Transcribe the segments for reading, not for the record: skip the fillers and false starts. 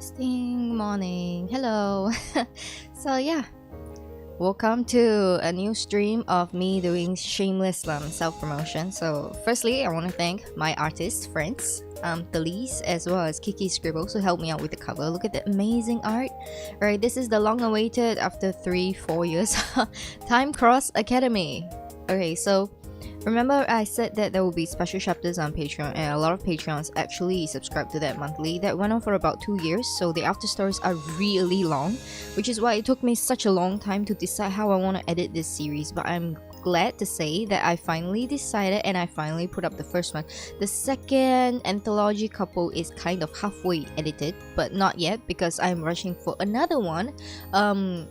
Testing morning. Hello. So yeah, welcome to a new stream of me doing shameless self-promotion. So firstly, I want to thank my artist friends, Delise as well as Kiki Scribbles who helped me out with the cover. Look at the amazing art. Alright, this is the long-awaited after 3-4 years Time Cross Academy. Okay, so remember I said that there will be special chapters on Patreon, and a lot of Patreons actually subscribe to that monthly. That went on for about 2 years, so the after stories are really long, which is why it took me such a long time to decide how I want to edit this series. But I'm glad to say that I finally decided and I finally put up the first one. The second anthology couple is kind of halfway edited, but not yet because I'm rushing for another one.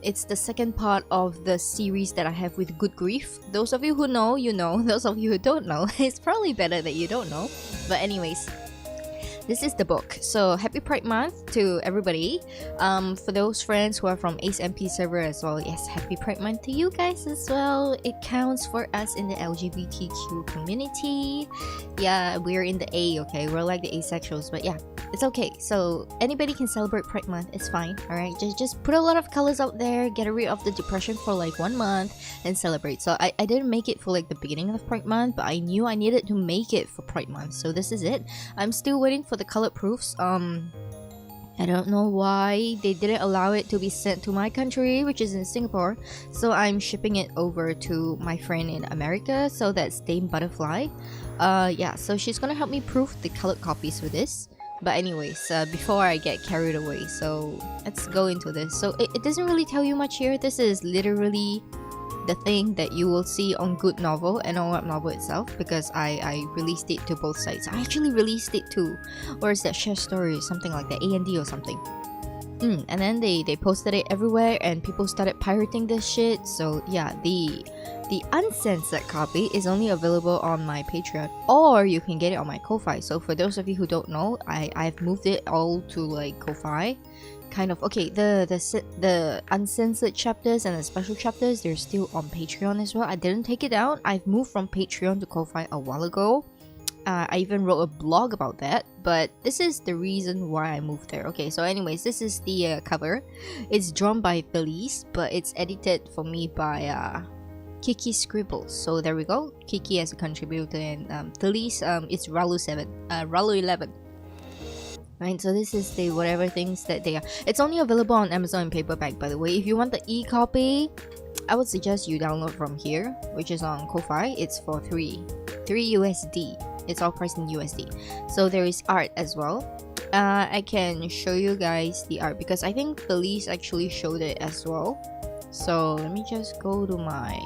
It's the second part of the series that I have with Good Grief. Those of you who know, you know. Those of you who don't know, it's probably better that you don't know. But anyways, this is the book. So happy Pride Month to everybody. For those friends who are from Ace MP server as well, yes, happy Pride Month to you guys as well. It counts for us in the LGBTQ community. Yeah, we're in the A, okay? We're like the asexuals, but yeah, it's okay. So anybody can celebrate Pride Month. It's fine, alright? Just put a lot of colors out there, get rid of the depression for like 1 month and celebrate. So I didn't make it for like the beginning of Pride Month, but I knew I needed to make it for Pride Month. So this is it. I'm still waiting for the colored proofs. I don't know why they didn't allow it to be sent to my country, which is in Singapore. So I'm shipping it over to my friend in America. So that's Dame Butterfly. Yeah, so she's gonna help me proof the colored copies for this. But anyways, before I get carried away, so let's go into this. So it doesn't really tell you much here. This is literally the thing that you will see on Good Novel and on Webnovel itself, because I released it to both sites. I actually released it to, or is that Share Story or something like that, A&D or something. And then they posted it everywhere and people started pirating this shit. So yeah, the uncensored copy is only available on my Patreon, or you can get it on my Ko-Fi. So for those of you who don't know, I've moved it all to like Ko-Fi. Kind of okay, the uncensored chapters and the special chapters, they're still on Patreon as well. I didn't take it down. I've moved from Patreon to Ko-Fi a while ago. I even wrote a blog about that, but this is the reason why I moved there. Okay, so anyways, this is the cover. It's drawn by Delise, but it's edited for me by Kiki Scribbles. So there we go, Kiki as a contributor, and Delise, it's Ralu 11. Right, so this is the whatever things that they are. It's only available on Amazon in paperback, by the way. If you want the e-copy, I would suggest you download from here, which is on Ko-Fi. It's for 3 USD. It's all priced in USD. So there is art as well. I can show you guys the art because I think Delise actually showed it as well. So let me just go to my...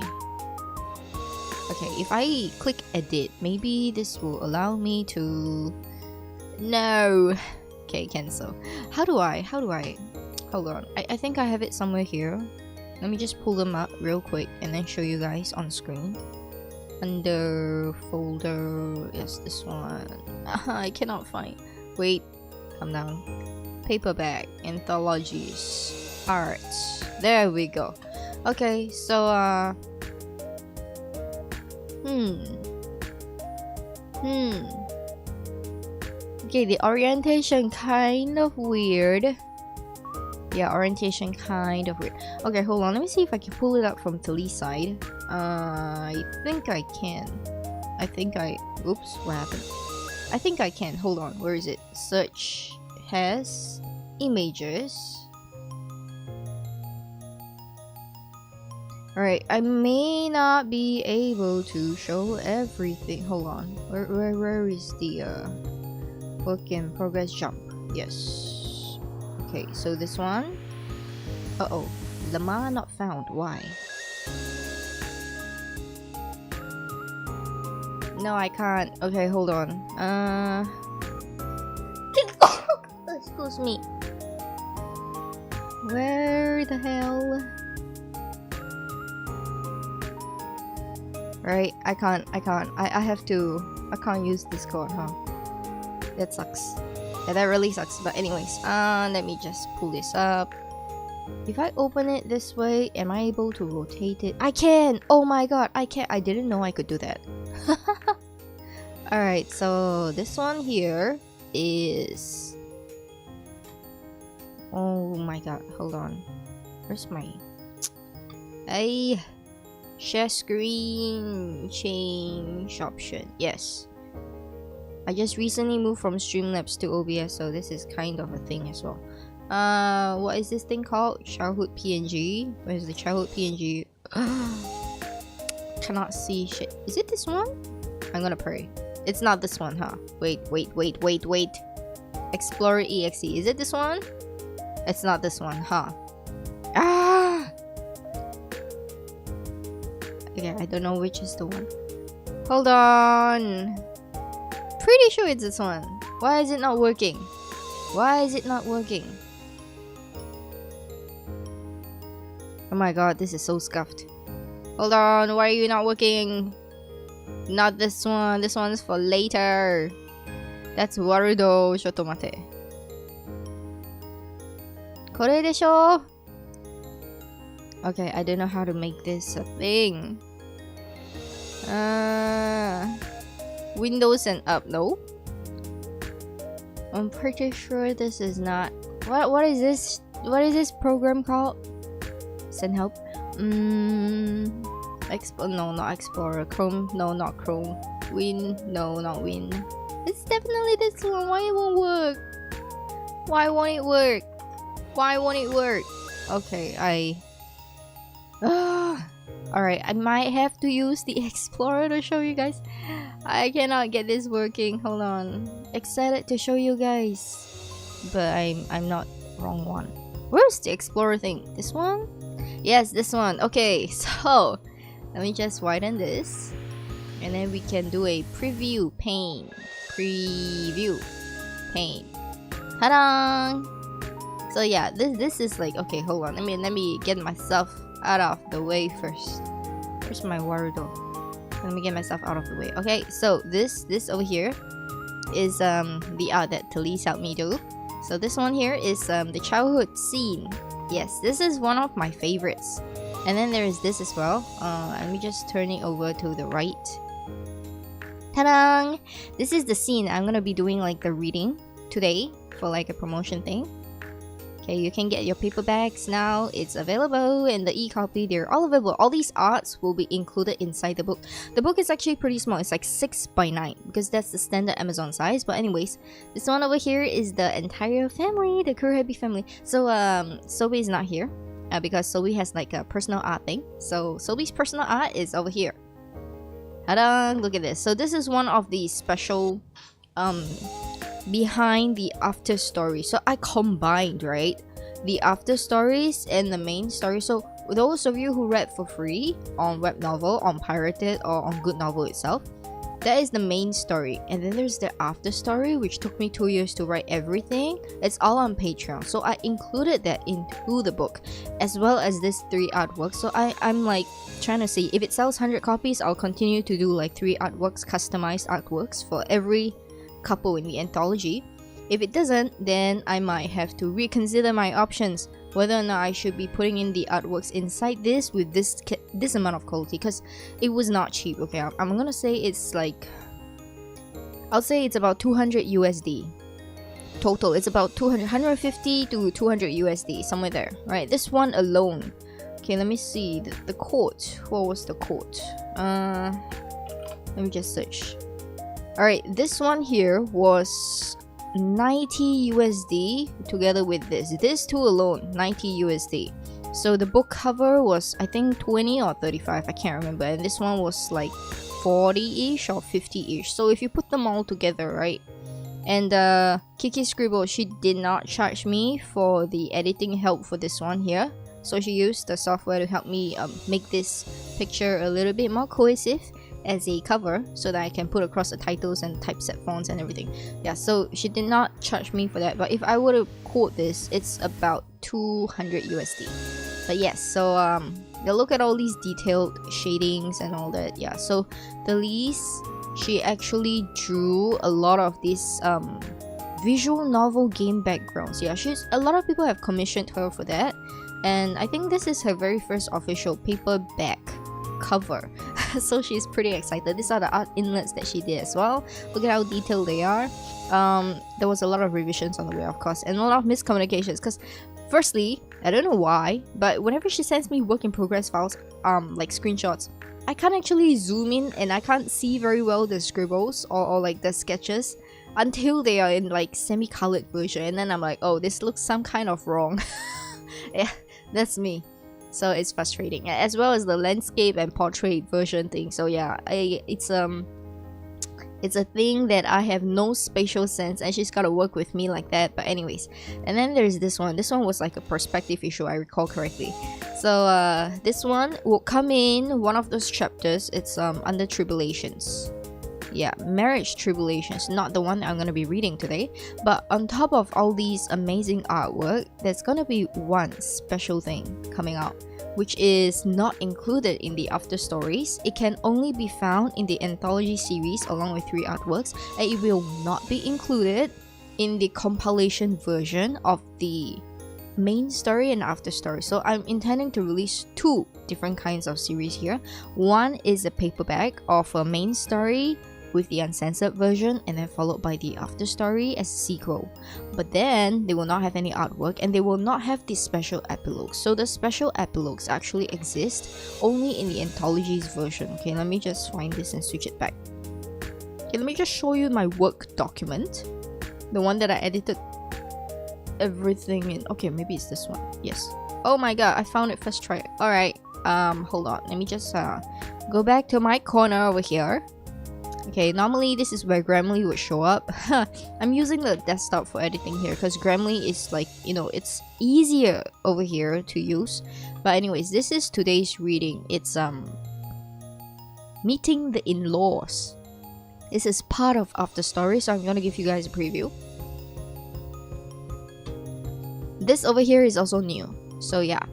Okay, if I click edit, maybe this will allow me to... No! Okay, cancel. How do I? Hold on. I think I have it somewhere here. Let me just pull them up real quick and then show you guys on screen. Under folder, yes, this one. I cannot find. Wait, calm down. Paperback, anthologies, art. There we go. Okay, so Okay, the orientation kind of weird. Yeah, orientation kind of weird. Okay, hold on. Let me see if I can pull it up from Tali's side. I think I can. Oops, what happened? I think I can. Hold on. Where is it? Search has images. Alright, I may not be able to show everything. Hold on. Where is the work in progress jump? Yes. Okay, so this one. Uh-oh. Lama not found. Why? No, I can't. Okay, hold on. Excuse me. Where the hell? Right, I can't. I have to. I can't use Discord, huh? That sucks. Yeah, that really sucks. But anyways, let me just pull this up. If I open it this way, am I able to rotate it? I can! Oh my god, I can! I didn't know I could do that. Alright, so this one here is my god, hold on. Where's my... Hey, share screen, change option. Yes. I just recently moved from Streamlabs to OBS, so this is kind of a thing as well. What is this thing called? Childhood PNG. Where's the childhood PNG? Cannot see shit. Is it this one? I'm gonna pray. It's not this one, huh? Wait. Explorer EXE. Is it this one? It's not this one, huh? Ah! Okay, I don't know which is the one. Hold on. Pretty sure it's this one. Why is it not working? Why is it not working? Oh my god, this is so scuffed. Hold on, why are you not working? Not this one. This one's for later. That's Warudo. Shotto mate. Kore desho? Okay, I don't know how to make this a thing. Windows and up. No. I'm pretty sure this is not. What is this? What is this program called? Send help. No, not Explorer. Chrome. No, not Chrome. Win. No, not Win. It's definitely this one. Why it won't work? Why won't it work? Why won't it work? Okay, Alright, I might have to use the Explorer to show you guys. I cannot get this working. Hold on. Excited to show you guys. But I'm not wrong one. Where's the Explorer thing? This one? Yes, this one. Okay, so let me just widen this. And then we can do a preview pane. Preview pane. Ta-da! So yeah, this is like, okay, hold on. Let me get myself out of the way first. Where's my Warudo? Let me get myself out of the way. Okay, so this over here is the art that Talise helped me do. So this one here is the childhood scene. Yes, this is one of my favorites. And then there is this as well. Let me just turn it over to the right. Ta-da! This is the scene I'm gonna be doing like the reading today for like a promotion thing. Okay, you can get your paperbacks now. It's available in the e-copy. They're all available. All these arts will be included inside the book. The book is actually pretty small. It's like 6 by 9 because that's the standard Amazon size. But anyways, this one over here is the entire family, the Kurohabi family. So Sobi is not here because Sobi has like a personal art thing. So Sobi's personal art is over here. Ta-da! Look at this. So this is one of the special behind the after story. So I combined, right, the after stories and the main story. So those of you who read for free on web novel, on pirated, or on good novel itself, that is the main story. And then there's the after story, which took me 2 years to write everything. It's all on Patreon, so I included that into the book, as well as this 3 artworks. So I'm like trying to see if it sells 100 copies, I'll continue to do like 3 artworks, customized artworks for every couple in the anthology. If it doesn't, then I might have to reconsider my options, whether or not I should be putting in the artworks inside this with this amount of quality, because it was not cheap. Okay, I'm gonna say it's like, I'll say it's about 200 USD total. It's about 150 to 200 USD, somewhere there, right? This one alone. Okay, let me see the quote. What was the quote? Let me just search. Alright, this one here was 90 USD together with this. This two alone, 90 USD. So the book cover was, I think, 20 or 35, I can't remember. And this one was like 40-ish or 50-ish. So if you put them all together, right? And Kiki Scribble, she did not charge me for the editing help for this one here. So she used the software to help me make this picture a little bit more cohesive as a cover, so that I can put across the titles and typeset fonts and everything. Yeah, so she did not charge me for that, but if I were to quote this, it's about 200 USD. But yes, so you look at all these detailed shadings and all that. Yeah, so Talise, she actually drew a lot of these visual novel game backgrounds. Yeah, a lot of people have commissioned her for that, and I think this is her very first official paperback cover. So she's pretty excited. These are the art inlets that she did as well. Look at how detailed they are. there was a lot of revisions on the way, of course, and a lot of miscommunications. Because, firstly, I don't know why, but whenever she sends me work in progress files, like screenshots, I can't actually zoom in and I can't see very well the scribbles or like the sketches until they are in like semi-colored version, and then I'm like, oh, this looks some kind of wrong. Yeah, that's me. So it's frustrating, as well as the landscape and portrait version thing. So yeah, it's a thing that I have no spatial sense, and she's gotta work with me like that. But anyways, and then there's this one. This one was like a perspective issue, I recall correctly. So this one will come in one of those chapters. It's under tribulations. Yeah, marriage tribulations, not the one that I'm gonna be reading today. But on top of all these amazing artwork, there's gonna be one special thing coming out, which is not included in the after stories. It can only be found in the anthology series along with 3 artworks, and it will not be included in the compilation version of the main story and after story. So I'm intending to release 2 different kinds of series here. One is a paperback of a main story with the uncensored version, and then followed by the after story as a sequel. But then they will not have any artwork, and they will not have the special epilogues. So the special epilogues actually exist only in the anthologies version. Okay, let me just find this and switch it back. Okay, let me just show you my work document, the one that I edited everything in. Okay, maybe it's this one. Yes. Oh my god, I found it first try. Alright, hold on, let me just go back to my corner over here. Okay, normally this is where Grammarly would show up. I'm using the desktop for editing here because Grammarly is like, you know, it's easier over here to use. But anyways, this is today's reading. It's Meeting the In-Laws. This is part of After Story, so I'm gonna give you guys a preview. This over here is also new. So yeah,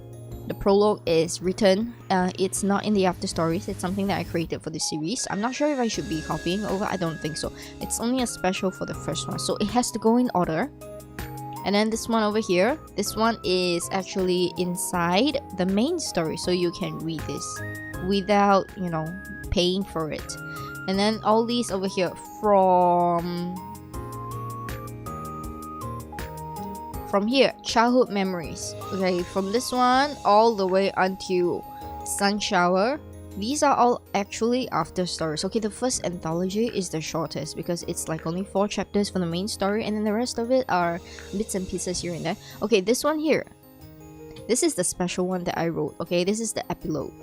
the prologue is written. It's not in the after stories. It's something that I created for this series. I'm not sure if I should be copying over. I don't think so. It's only a special for the first one, so it has to go in order. And then this one over here, this one is actually inside the main story, so you can read this without, you know, paying for it. And then all these over here from here, childhood memories. Okay, from this one all the way until Sun Shower, these are all actually after stories. Okay, the first anthology is the shortest because it's like only 4 chapters for the main story, and then the rest of it are bits and pieces here and there. Okay, this one here, this is the special one that I wrote. Okay, this is the epilogue.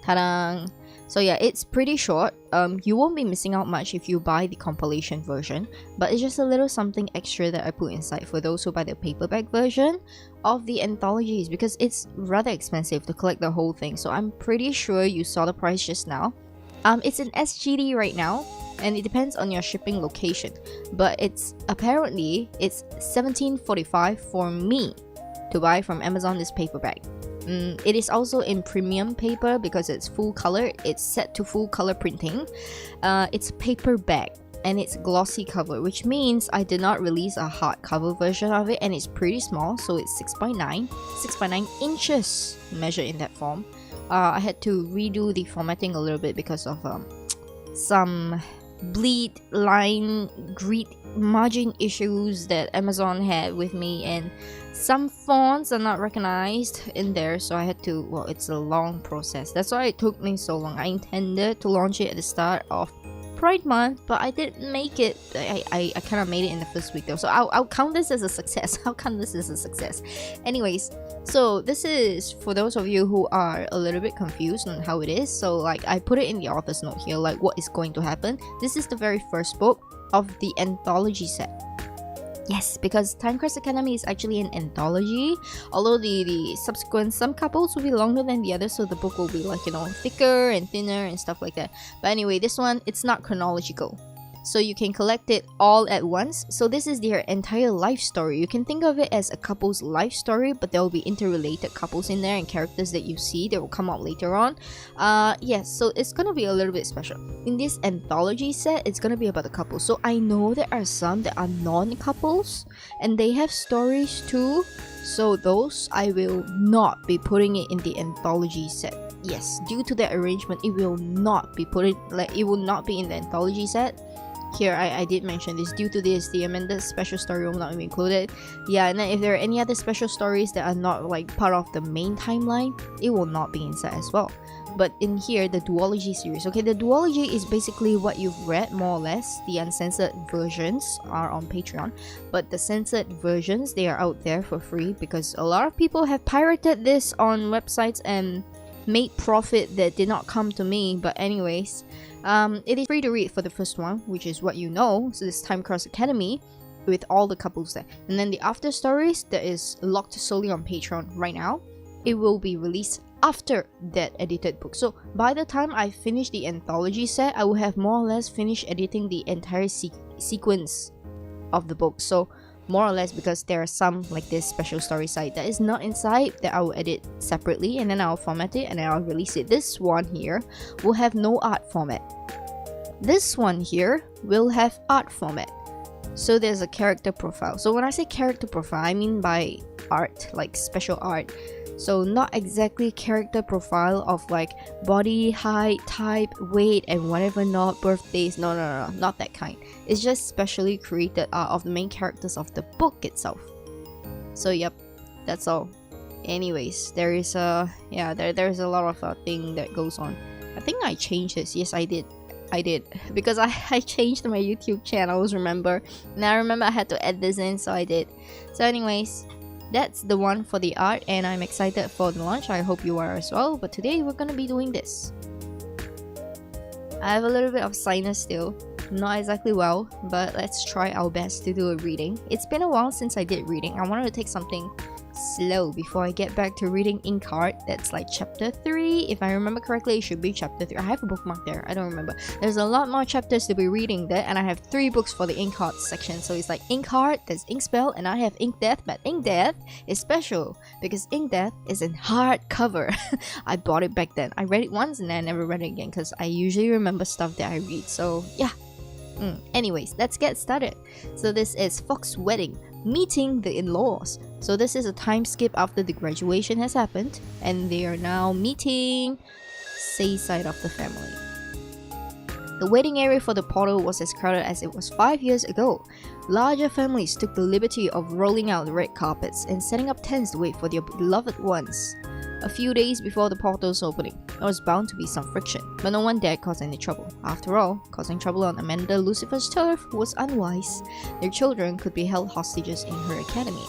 Ta-da! So yeah, it's pretty short. You won't be missing out much if you buy the compilation version, but it's just a little something extra that I put inside for those who buy the paperback version of the anthologies, because it's rather expensive to collect the whole thing. So I'm pretty sure you saw the price just now. It's in SGD right now, and it depends on your shipping location, but it's apparently it's $17.45 for me to buy from Amazon this paperback. It is also in premium paper because it's full color. It's set to full color printing. It's paperback and it's glossy cover, which means I did not release a hardcover version of it, and it's pretty small, so it's 6.9 inches measured in that form. I had to redo the formatting a little bit because of some bleed line grid margin issues that Amazon had with me, and some fonts are not recognized in there, so I had to, well, it's a long process. That's why it took me so long. I intended to launch it at the start of Pride Month, but I didn't make it. I kind of made it in the first week though, so I'll count this as a success. I'll count this as a success. Anyways, so this is for those of you who are a little bit confused on how it is. So like, I put it in the author's note here, like what is going to happen. This is the very first book of the anthology set. Yes, because Time Quest Academy is actually an anthology, although the subsequent, some couples will be longer than the others, so the book will be like, you know, thicker and thinner and stuff like that. But anyway, this one, it's not chronological, so you can collect it all at once. So this is their entire life story. You can think of it as a couple's life story, but there will be interrelated couples in there and characters that you see that will come out later on. Yes, so it's gonna be a little bit special. In this anthology set, it's gonna be about the couple. So I know there are some that are non-couples and they have stories too. So those I will not be putting it in the anthology set. Yes, due to that arrangement, it will not be in the anthology set. here I did mention this. Due to this, the amended special story will not be included. Yeah, and then if there are any other special stories that are not like part of the main timeline, it will not be inside as well. But in here, the duology series. Okay, the duology is basically what you've read more or less. The uncensored versions are on Patreon, but the censored versions, they are out there for free because a lot of people have pirated this on websites and made profit that did not come to me. But anyways, it is free to read for the first one, which is what you know. So this Time Cross Academy with all the couples there, and then the after stories that is locked solely on Patreon right now. It will be released after that edited book. So by the time I finish the anthology set, I will have more or less finished editing the entire sequence of the book. So more or less, because there are some like this special story site that is not inside, that I will edit separately, and then I'll format it and then I'll release it. This one here will have no art format. This one here will have art format. So there's a character profile. So when I say character profile, I mean by art, like special art. So not exactly character profile of like body, height, type, weight, and whatever not, birthdays. No, not that kind. It's just specially created art of the main characters of the book itself. So yep, that's all. Anyways, there is a there's a lot of thing that goes on. I think I changed this. Yes, I did because I changed my YouTube channels, remember? And I remember I had to add this in, so I did. So anyways, that's the one for the art, and I'm excited for the launch. I hope you are as well. But today we're gonna be doing this. I have a little bit of sinus still, not exactly well, but let's try our best to do a reading. It's been a while since I did reading. I wanted to take something slow before I get back to reading Inkheart. That's like chapter 3. If I remember correctly, it should be chapter 3. I have a bookmark there. I don't remember. There's a lot more chapters to be reading there, and I have 3 books for the Inkheart section. So it's like Inkheart, there's Inkspell, and I have Ink Death. But Ink Death is special because Ink Death is in hardcover. I bought it back then. I read it once and then I never read it again because I usually remember stuff that I read. So yeah. Anyways, let's get started. So this is Fox Wedding, meeting the in-laws. So this is a time skip after the graduation has happened, and they are now meeting Sei side of the family. The waiting area for the portal was as crowded as it was 5 years ago. Larger families took the liberty of rolling out the red carpets and setting up tents to wait for their beloved ones. A few days before the portal's opening, there was bound to be some friction, but no one dared cause any trouble. After all, causing trouble on Amanda Lucifer's turf was unwise. Their children could be held hostages in her academy.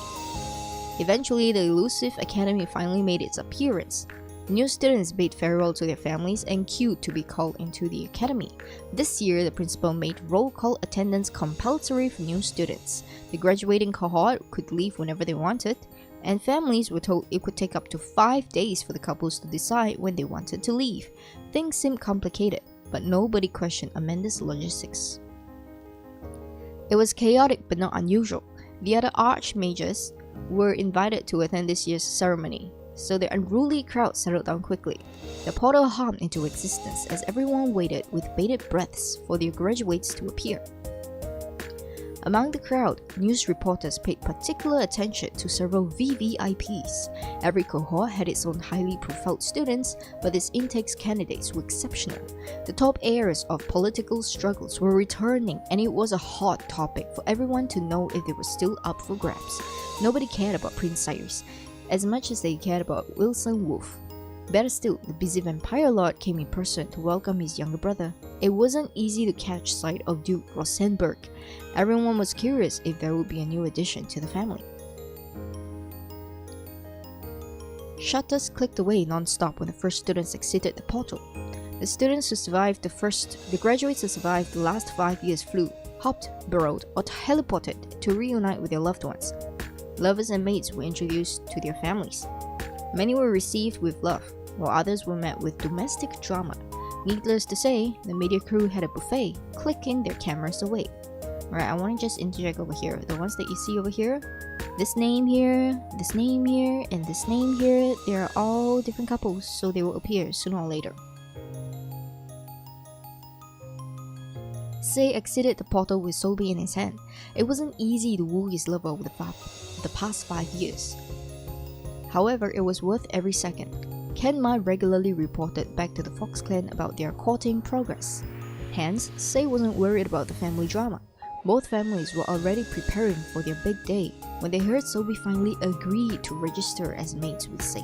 Eventually, the elusive academy finally made its appearance. New students bade farewell to their families and queued to be called into the academy. This year, the principal made roll call attendance compulsory for new students. The graduating cohort could leave whenever they wanted, and families were told it could take up to 5 days for the couples to decide when they wanted to leave. Things seemed complicated, but nobody questioned Amanda's logistics. It was chaotic but not unusual. The other archmages were invited to attend this year's ceremony, so the unruly crowd settled down quickly. The portal hummed into existence as everyone waited with bated breaths for their graduates to appear. Among the crowd, news reporters paid particular attention to several VVIPs. Every cohort had its own highly profiled students, but its intake's candidates were exceptional. The top heirs of political struggles were returning, and it was a hot topic for everyone to know if they were still up for grabs. Nobody cared about Prince Cyrus as much as they cared about Wilson Wolfe. Better still, the busy vampire lord came in person to welcome his younger brother. It wasn't easy to catch sight of Duke Rosenberg. Everyone was curious if there would be a new addition to the family. Shutters clicked away non-stop when the first students exited the portal. The graduates who survived the last 5 years flew, hopped, burrowed, or teleported to reunite with their loved ones. Lovers and mates were introduced to their families. Many were received with love, while others were met with domestic drama. Needless to say, the media crew had a buffet, clicking their cameras away. Alright, I want to just interject over here. The ones that you see over here, this name here, this name here, and this name here, they are all different couples, so they will appear sooner or later. Sei exited the portal with Solby in his hand. It wasn't easy to woo his lover over the past 5 years. However, it was worth every second. Kenma regularly reported back to the Fox clan about their courting progress. Hence, Sei wasn't worried about the family drama. Both families were already preparing for their big day when they heard Sobi finally agreed to register as mates with Sei.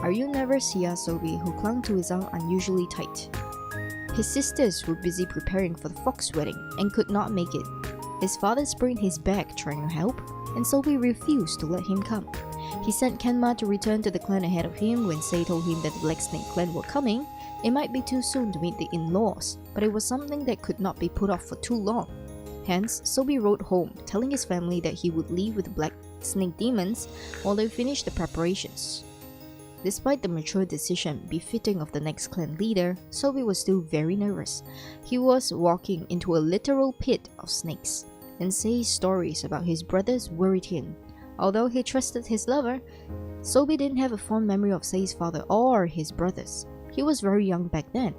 Aryu never saw Sobi, who clung to his arm unusually tight. His sisters were busy preparing for the Fox wedding and could not make it. His father sprained his back trying to help, and Sobi refused to let him come. He sent Kenma to return to the clan ahead of him when Sei told him that the Black Snake clan were coming. It might be too soon to meet the in-laws, but it was something that could not be put off for too long. Hence, Sobi wrote home, telling his family that he would leave with the Black Snake demons while they finished the preparations. Despite the mature decision befitting of the next clan leader, Sobi was still very nervous. He was walking into a literal pit of snakes, and Sei's stories about his brothers worried him. Although he trusted his lover, Sobi didn't have a fond memory of Sei's father or his brothers. He was very young back then,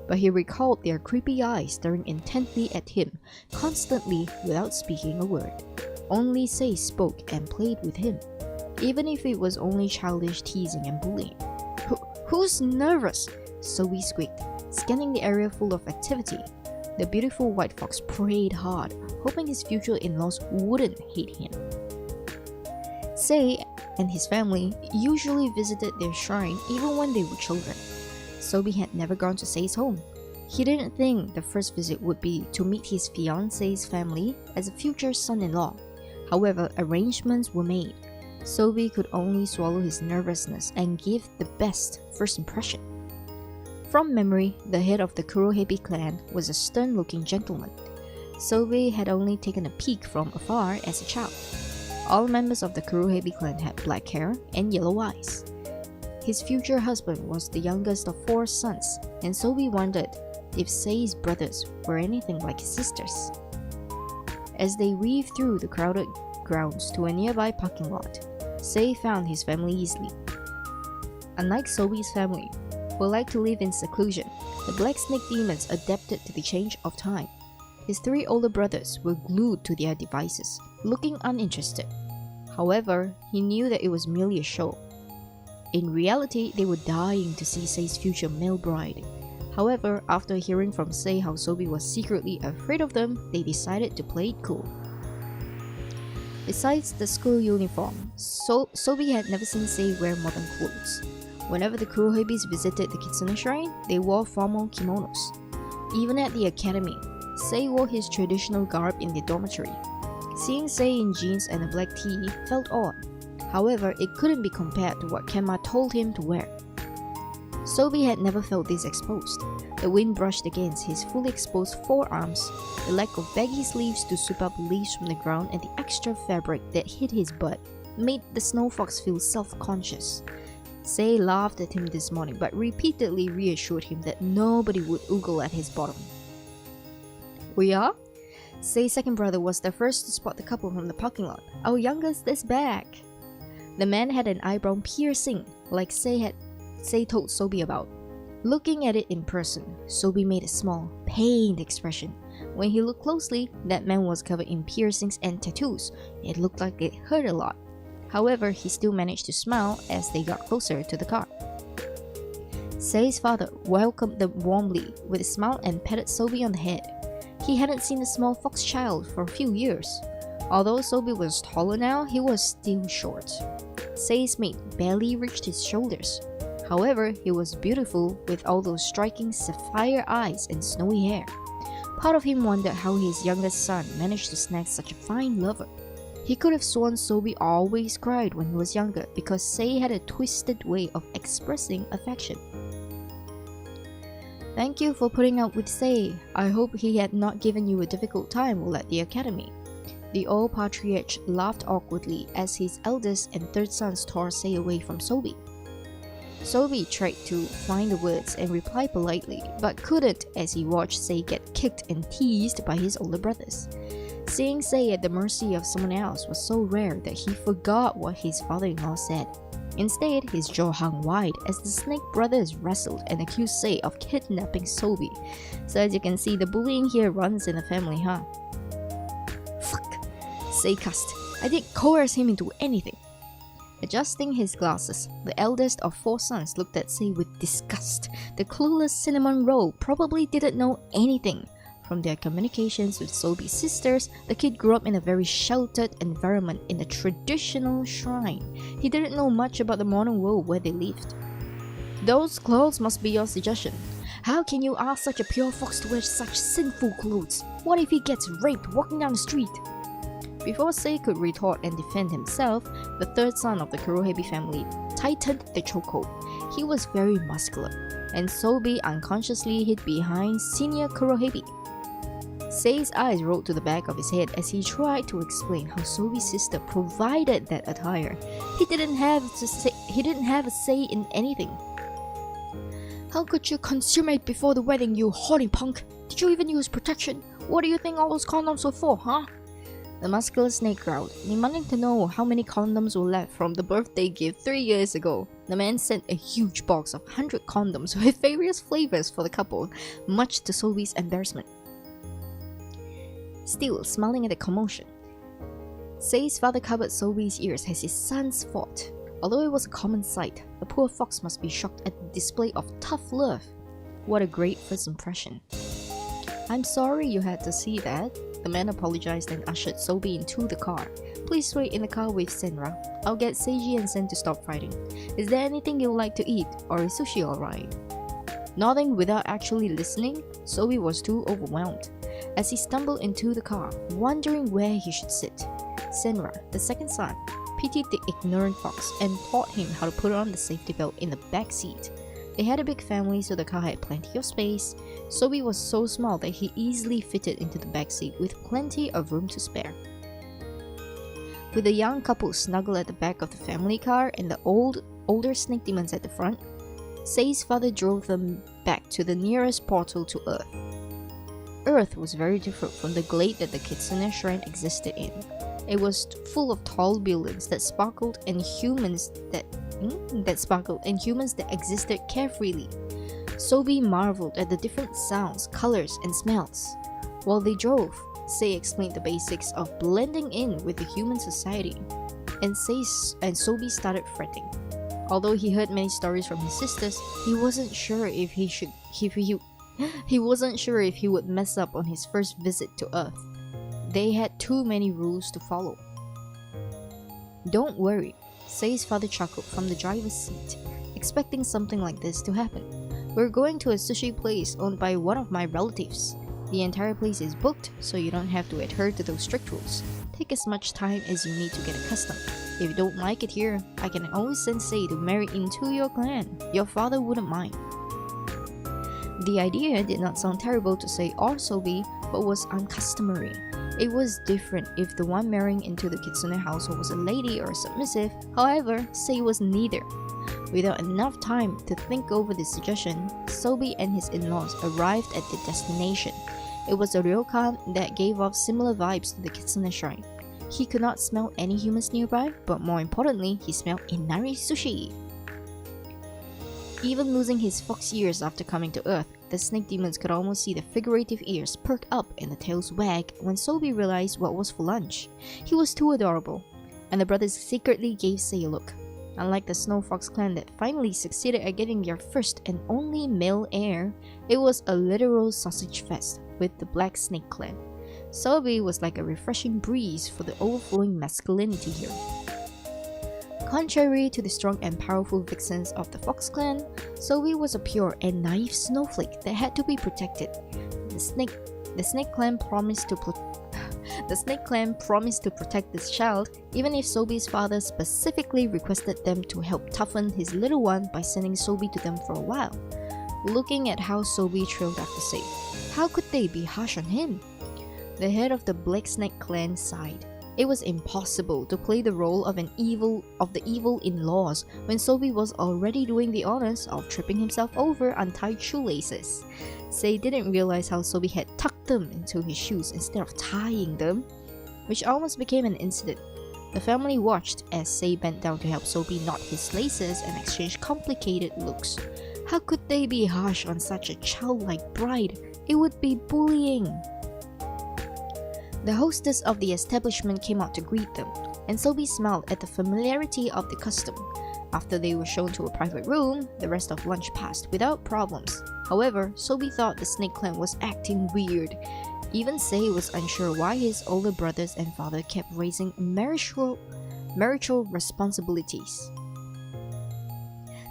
but he recalled their creepy eyes staring intently at him, constantly without speaking a word. Only Sei spoke and played with him, even if it was only childish teasing and bullying. Who's nervous? Sobi squeaked, scanning the area full of activity. The beautiful white fox prayed hard, hoping his future in-laws wouldn't hate him. Sei and his family usually visited their shrine even when they were children. Sobi had never gone to Sei's home. He didn't think the first visit would be to meet his fiancée's family as a future son-in-law. However, arrangements were made. Sobi could only swallow his nervousness and give the best first impression. From memory, the head of the Kurohebi clan was a stern-looking gentleman. Sobi had only taken a peek from afar as a child. All members of the Kurohebi clan had black hair and yellow eyes. His future husband was the youngest of 4 sons, and Sobi wondered if Sei's brothers were anything like his sisters. As they weaved through the crowded grounds to a nearby parking lot, Sei found his family easily. Unlike Sobi's family, who liked to live in seclusion, the Black Snake demons adapted to the change of time. His 3 older brothers were glued to their devices, looking uninterested. However, he knew that it was merely a show. In reality, they were dying to see Sei's future male bride. However, after hearing from Sei how Sobi was secretly afraid of them, they decided to play it cool. Besides the school uniform, Sobi had never seen Sei wear modern clothes. Whenever the Kurohebis visited the Kitsune Shrine, they wore formal kimonos. Even at the academy, Sei wore his traditional garb in the dormitory. Seeing Sei in jeans and a black tee felt odd. However, it couldn't be compared to what Kenma told him to wear. Sobi had never felt this exposed. The wind brushed against his fully exposed forearms, the lack of baggy sleeves to sweep up leaves from the ground, and the extra fabric that hid his butt made the snow fox feel self-conscious. Sei laughed at him this morning, but repeatedly reassured him that nobody would ogle at his bottom. We are? Sei's second brother was the first to spot the couple from the parking lot. Our youngest is back. The man had an eyebrow piercing, like Sei told Sobi about. Looking at it in person, Sobi made a small, pained expression. When he looked closely, that man was covered in piercings and tattoos. It looked like it hurt a lot. However, he still managed to smile as they got closer to the car. Sei's father welcomed them warmly with a smile and patted Sobi on the head. He hadn't seen a small fox child for a few years. Although Sobi was taller now, he was still short. Sei's mate barely reached his shoulders. However, he was beautiful with all those striking sapphire eyes and snowy hair. Part of him wondered how his youngest son managed to snag such a fine lover. He could have sworn Sobi always cried when he was younger because Sei had a twisted way of expressing affection. Thank you for putting up with Sei. I hope he had not given you a difficult time while at the academy. The old patriarch laughed awkwardly as his eldest and third sons tore Sei away from Sobi. Sobi tried to find the words and reply politely, but couldn't as he watched Sei get kicked and teased by his older brothers. Seeing Sei at the mercy of someone else was so rare that he forgot what his father-in-law said. Instead, his jaw hung wide as the Snake brothers wrestled and accused Sei of kidnapping Sobi. So as you can see, the bullying here runs in the family, huh? Fuck! Sei cussed. I didn't coerce him into anything. Adjusting his glasses, the eldest of 4 sons looked at Sei with disgust. The clueless cinnamon roll probably didn't know anything. From their communications with Sobi's sisters, the kid grew up in a very sheltered environment in a traditional shrine. He didn't know much about the modern world where they lived. Those clothes must be your suggestion. How can you ask such a pure fox to wear such sinful clothes? What if he gets raped walking down the street? Before Sei could retort and defend himself, the 3rd son of the Kurohebe family tightened the chokehold. He was very muscular, and Sobi unconsciously hid behind senior Kurohebe. Sei's eyes rolled to the back of his head as he tried to explain how Sobi's sister provided that attire. He didn't have a say in anything. How could you consummate before the wedding, you horny punk? Did you even use protection? What do you think all those condoms were for, huh? The muscular snake growled, demanding to know how many condoms were left from the birthday gift 3 years ago. The man sent a huge box of 100 condoms with various flavors for the couple, much to Sobi's embarrassment. Still smiling at the commotion, Sei's father covered Sobi's ears as his sons fought. Although it was a common sight, the poor fox must be shocked at the display of tough love. What a great first impression. I'm sorry you had to see that. The man apologized and ushered Sobi into the car. Please wait in the car with Senra. I'll get Seiji and Sen to stop fighting. Is there anything you'd like to eat, or is sushi alright? Nodding without actually listening, Sobi was too overwhelmed. As he stumbled into the car, wondering where he should sit, Senra, the 2nd son, pitied the ignorant fox and taught him how to put on the safety belt in the back seat. They had a big family, so the car had plenty of space. Sobi was so small that he easily fitted into the back seat with plenty of room to spare. With the young couple snuggled at the back of the family car and the older snake demons at the front, Sei's father drove them back to the nearest portal to Earth. Earth was very different from the glade that the Kitsune Shrine existed in. It was full of tall buildings that sparkled and humans that existed carefreely. Sobi marveled at the different sounds, colors, and smells. While they drove, Sei explained the basics of blending in with the human society, and Sobi started fretting. Although he heard many stories from his sisters, he wasn't sure if he would mess up on his first visit to Earth. They had too many rules to follow. Don't worry, Sei's father chuckled from the driver's seat, expecting something like this to happen. We're going to a sushi place owned by one of my relatives. The entire place is booked, so you don't have to adhere to those strict rules. Take as much time as you need to get accustomed. If you don't like it here, I can always send Sei to marry into your clan. Your father wouldn't mind. The idea did not sound terrible to Sei or Sobi, but was uncustomary. It was different if the one marrying into the Kitsune household was a lady or a submissive. However, Sei was neither. Without enough time to think over this suggestion, Sobi and his in-laws arrived at their destination. It was a ryokan that gave off similar vibes to the Kitsune Shrine. He could not smell any humans nearby, but more importantly, he smelled inari sushi. Even losing his fox ears after coming to Earth, the snake demons could almost see the figurative ears perk up and the tails wag when Sobi realized what was for lunch. He was too adorable, and the brothers secretly gave Sei a look. Unlike the Snow Fox clan that finally succeeded at getting their first and only male heir, it was a literal sausage fest with the Black Snake clan. Sobi was like a refreshing breeze for the overflowing masculinity here. Contrary to the strong and powerful vixens of the Fox clan, Sobi was a pure and naive snowflake that had to be protected. The Snake clan promised to protect this child, even if Sobi's father specifically requested them to help toughen his little one by sending Sobi to them for a while. Looking at how Sobi trailed after Sei, how could they be harsh on him? The head of the Black Snake clan sighed. It was impossible to play the role of the evil in-laws when Sobi was already doing the honors of tripping himself over untied shoelaces. Sei didn't realize how Sobi had tucked them into his shoes instead of tying them, which almost became an incident. The family watched as Sei bent down to help Sobi knot his laces and exchange complicated looks. How could they be harsh on such a childlike bride? It would be bullying. The hostess of the establishment came out to greet them, and Sobi smiled at the familiarity of the custom. After they were shown to a private room, the rest of lunch passed without problems. However, Sobi thought the snake clan was acting weird. Even Sei was unsure why his older brothers and father kept raising marital responsibilities.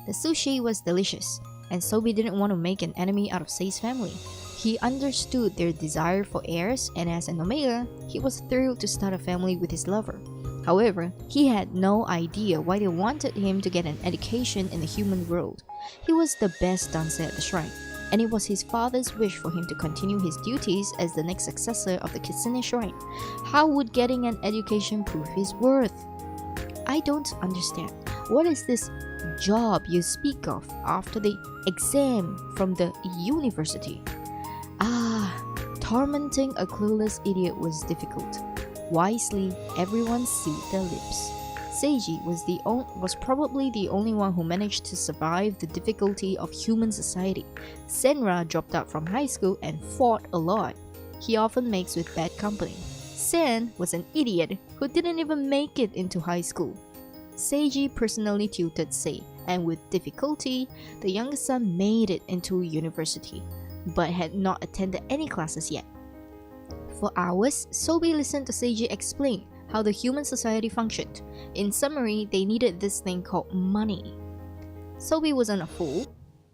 The sushi was delicious, and Sobi didn't want to make an enemy out of Sei's family. He understood their desire for heirs, and as an Omega, he was thrilled to start a family with his lover. However, he had no idea why they wanted him to get an education in the human world. He was the best dancer at the shrine, and it was his father's wish for him to continue his duties as the next successor of the Kitsune Shrine. How would getting an education prove his worth? I don't understand. What is this job you speak of after the exam from the university? Tormenting a clueless idiot was difficult. Wisely, everyone sealed their lips. Seiji was probably the only one who managed to survive the difficulty of human society. Senra dropped out from high school and fought a lot. He often makes with bad company. Sen was an idiot who didn't even make it into high school. Seiji personally tutored Sei, and with difficulty, the youngest son made it into university, but had not attended any classes yet. For hours, Sobi listened to Seiji explain how the human society functioned. In summary, they needed this thing called money. Sobi wasn't a fool.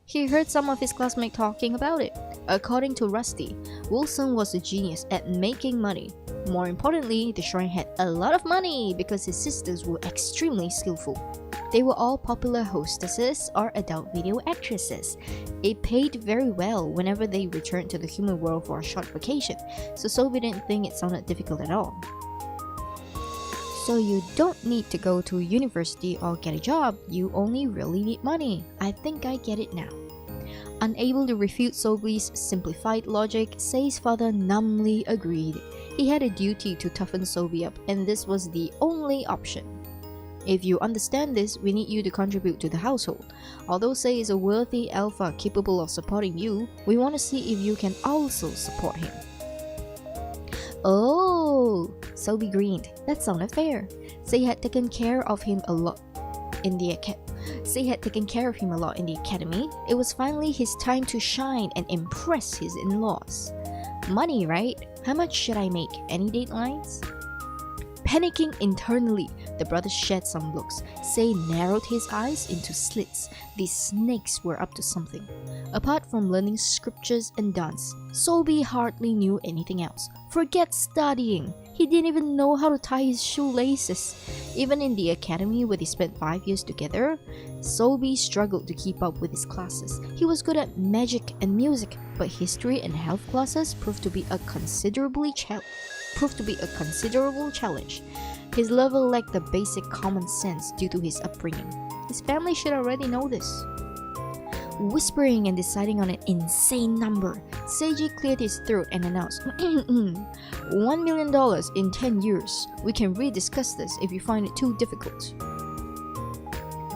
He heard some of his classmates talking about it. According to Rusty, Wilson was a genius at making money. More importantly, the shrine had a lot of money because his sisters were extremely skillful. They were all popular hostesses or adult video actresses. It paid very well whenever they returned to the human world for a short vacation, so Sobi didn't think it sounded difficult at all. So you don't need to go to university or get a job, you only really need money. I think I get it now. Unable to refute Sobi's simplified logic, Sei's father numbly agreed. He had a duty to toughen Sobi up, and this was the only option. If you understand this, we need you to contribute to the household. Although Sei is a worthy alpha capable of supporting you, we want to see if you can also support him. Oh, Sobi grinned. That sounded fair. Sei had taken care of him a lot in the academy. It was finally his time to shine and impress his in-laws. Money, right? How much should I make? Any deadlines? Panicking internally, the brothers shared some looks. Sei narrowed his eyes into slits. These snakes were up to something. Apart from learning scriptures and dance, Sobi hardly knew anything else. Forget studying. He didn't even know how to tie his shoelaces. Even in the academy where they spent 5 years together, Sobi struggled to keep up with his classes. He was good at magic and music, but history and health classes proved to be a considerable challenge. His level lacked the basic common sense due to his upbringing. His family should already know this. Whispering and deciding on an insane number, Seiji cleared his throat and announced, $1 million in 10 years. We can rediscuss this if you find it too difficult.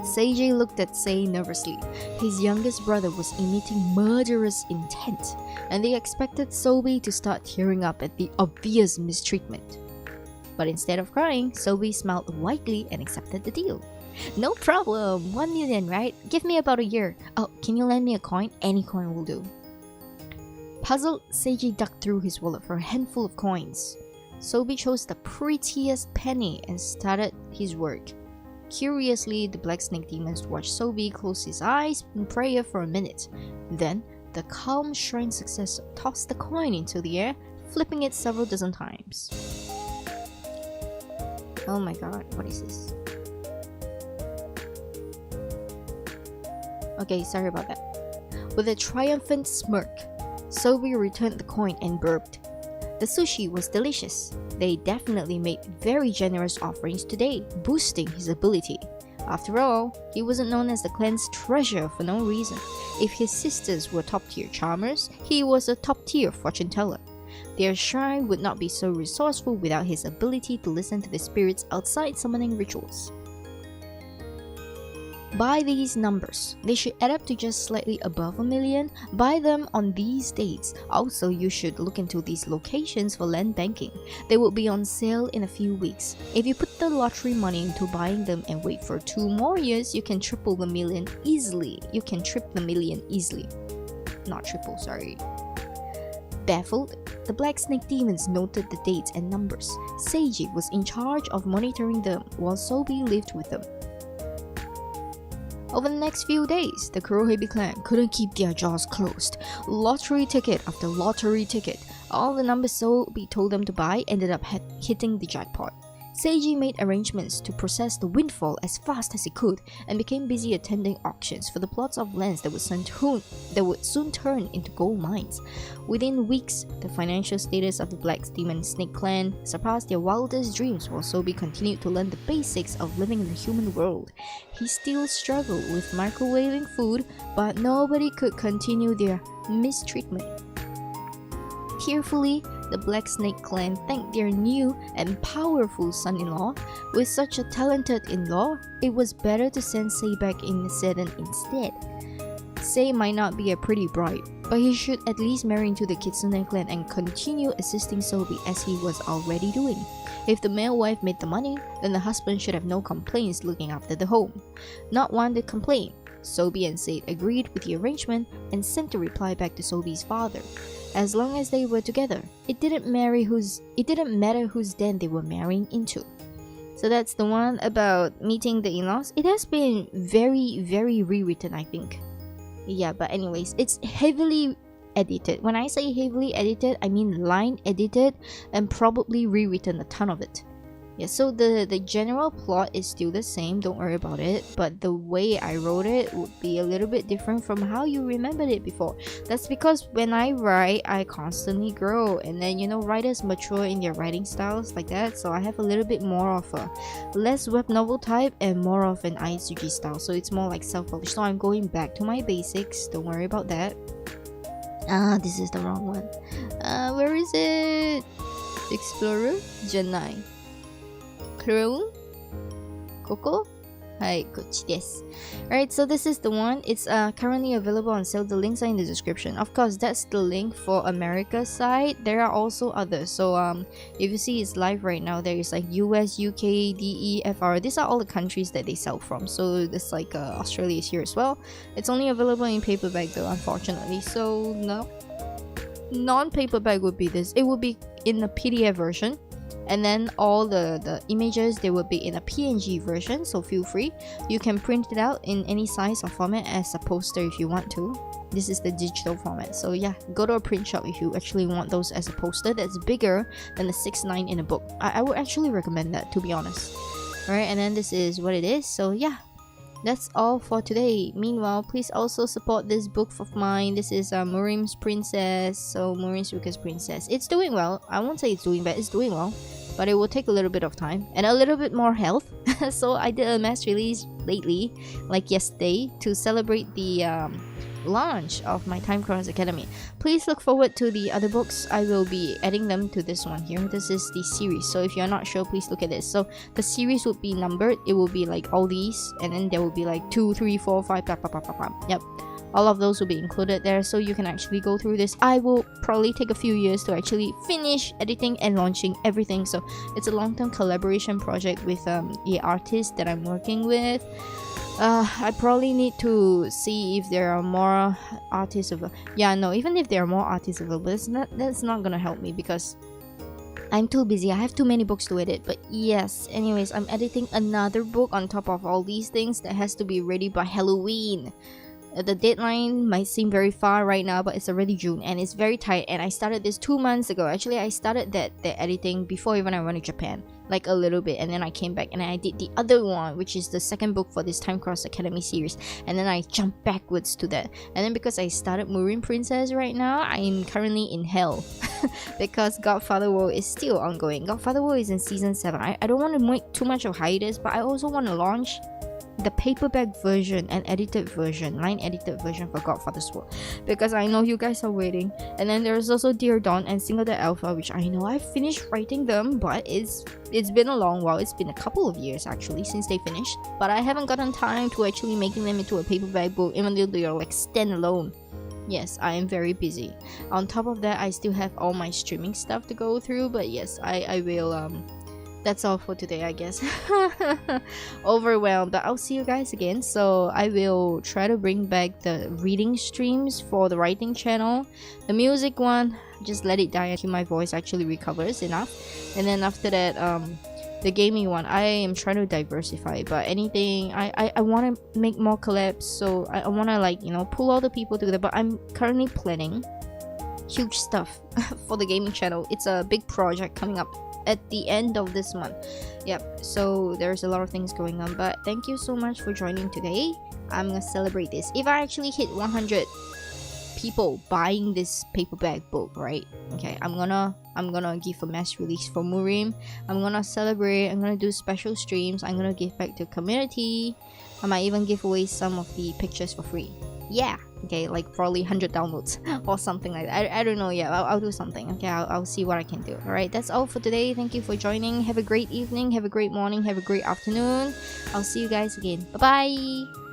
Seiji looked at Sei nervously. His youngest brother was emitting murderous intent, and they expected Sobi to start tearing up at the obvious mistreatment. But instead of crying, Sobi smiled widely and accepted the deal. No problem, 1 million, right? Give me about a year. Oh, can you lend me a coin? Any coin will do. Puzzled, Seiji dug through his wallet for a handful of coins. Sobi chose the prettiest penny and started his work. Curiously, the black snake demons watched Sobi close his eyes in prayer for a minute. Then, the calm shrine successor tossed the coin into the air, flipping it several dozen times. Oh my god, what is this? Okay, sorry about that. With a triumphant smirk, Sobi returned the coin and burped. The sushi was delicious. They definitely made very generous offerings today, boosting his ability. After all, he wasn't known as the clan's treasure for no reason. If his sisters were top-tier charmers, he was a top-tier fortune teller. Their shrine would not be so resourceful without his ability to listen to the spirits outside summoning rituals. Buy these numbers. They should add up to just slightly above 1 million. Buy them on these dates. Also, you should look into these locations for land banking. They will be on sale in a few weeks. If you put the lottery money into buying them and wait for 2 more years, you can triple the million easily. You can trip the million easily. Not triple, sorry. Baffled, the Black Snake demons noted the dates and numbers. Seiji was in charge of monitoring them while Sobi lived with them. Over the next few days, the Kurohebe clan couldn't keep their jaws closed. Lottery ticket after lottery ticket. All the numbers Sobi told them to buy ended up hitting the jackpot. Seiji made arrangements to process the windfall as fast as he could and became busy attending auctions for the plots of lands that would soon turn into gold mines. Within weeks, the financial status of the Black Demon Snake clan surpassed their wildest dreams while Sobi continued to learn the basics of living in the human world. He still struggled with microwaving food, but nobody could continue their mistreatment. Tearfully, the Black Snake clan thanked their new and powerful son-in-law. With such a talented in-law, it was better to send Sei back in Sedan instead. Sei might not be a pretty bride, but he should at least marry into the Kitsune clan and continue assisting Sobi as he was already doing. If the male wife made the money, then the husband should have no complaints looking after the home. Not one to complain. Sobi and Sei agreed with the arrangement and sent a reply back to Sobi's father. As long as they were together, it didn't matter whose den they were marrying into. So that's the one about meeting the in-laws. It has been very, very rewritten, I think. Yeah, but anyways, it's heavily edited. When I say heavily edited, I mean line edited and probably rewritten a ton of it. Yeah, so the general plot is still the same, don't worry about it, but the way I wrote it would be a little bit different from how you remembered it before. That's because when I write, I constantly grow, and then writers mature in their writing styles like that, so I have a little bit more of a less web novel type and more of an Aitsuji style, so it's more like self-published. So I'm going back to my basics, don't worry about that. This is the wrong one. Where is it? Explorer? Janai. Chrome? Koko? Hai, kochi desu. Alright, so this is the one. It's currently available on sale. The links are in the description. Of course, that's the link for America's side. There are also others. So if you see it's live right now, there is like US, UK, DE, FR. These are all the countries that they sell from. So it's like Australia is here as well. It's only available in paperback though, unfortunately. So no. Non-paperback would be this. It would be in the PDF version. And then all the images, they will be in a PNG version, so feel free. You can print it out in any size or format as a poster if you want to. This is the digital format, so yeah, go to a print shop if you actually want those as a poster that's bigger than the 6:9 in a book. I would actually recommend that, to be honest. Alright, and then this is what it is, so yeah. That's all for today. Meanwhile, please also support this book of mine. This is Murim's Princess. So Murim's Rika's Princess. It's doing well. I won't say it's doing bad. It's doing well. But it will take a little bit of time. And a little bit more health. So I did a mass release lately, like yesterday, to celebrate the launch of my Time Cross Academy. Please look forward to the other books. I will be adding them to this one here. This is the series, so if you're not sure, please look at this. So the series would be numbered. It will be like all these, and then there will be like 2, 3, 4, 5, blah, blah, blah, blah, blah. Yep, all of those will be included there, so you can actually go through this. I will probably take a few years to actually finish editing and launching everything, so it's a long-term collaboration project with the artist that I'm working with. I probably need to see if there are more artists available. Yeah, no, even if there are more artists available, that's not gonna help me because I'm too busy. I have too many books to edit. But yes, anyways, I'm editing another book on top of all these things that has to be ready by Halloween. The deadline might seem very far right now, but it's already June and it's very tight, and I started this 2 months ago. Actually, I started the editing before even I went to Japan, like a little bit, and then I came back and I did the other one, which is the second book for this Time Cross Academy series, and then I jumped backwards to that. And then because I started Murin Princess right now, I'm currently in hell because Godfather World is still ongoing. Godfather World is in season 7. I don't want to make too much of hiatus, but I also want to launch the paperback version and edited version, line edited version for Godfather's World, because I know you guys are waiting. And then there's also Dear Dawn and Single the Alpha, which I know I finished writing them, but it's been a long while. It's been a couple of years actually since they finished, but I haven't gotten time to actually making them into a paperback book, even though they are like standalone. Yes, I am very busy. On top of that, I still have all my streaming stuff to go through, but yes, I will that's all for today, I guess. Overwhelmed, but I'll see you guys again. So I will try to bring back the reading streams for the writing channel. The music one, just let it die until my voice actually recovers enough. And then after that, the gaming one, I am trying to diversify. But anything, I want to make more collabs. So I want to, like, you know, pull all the people together. But I'm currently planning huge stuff for the gaming channel. It's a big project coming up at the end of this month. Yep, so there's a lot of things going on, but thank you so much for joining today. I'm gonna celebrate this. If I actually hit 100 people buying this paperback book, right? Okay, I'm gonna give a mass release for Murim. I'm gonna celebrate. I'm gonna do special streams. I'm gonna give back to community. I might even give away some of the pictures for free. Yeah, okay, like probably 100 downloads or something like that. I don't know. Yeah, I'll do something. Okay, I'll see what I can do. All right, that's all for today. Thank you for joining. Have a great evening, have a great morning, have a great afternoon. I'll see you guys again. Bye bye.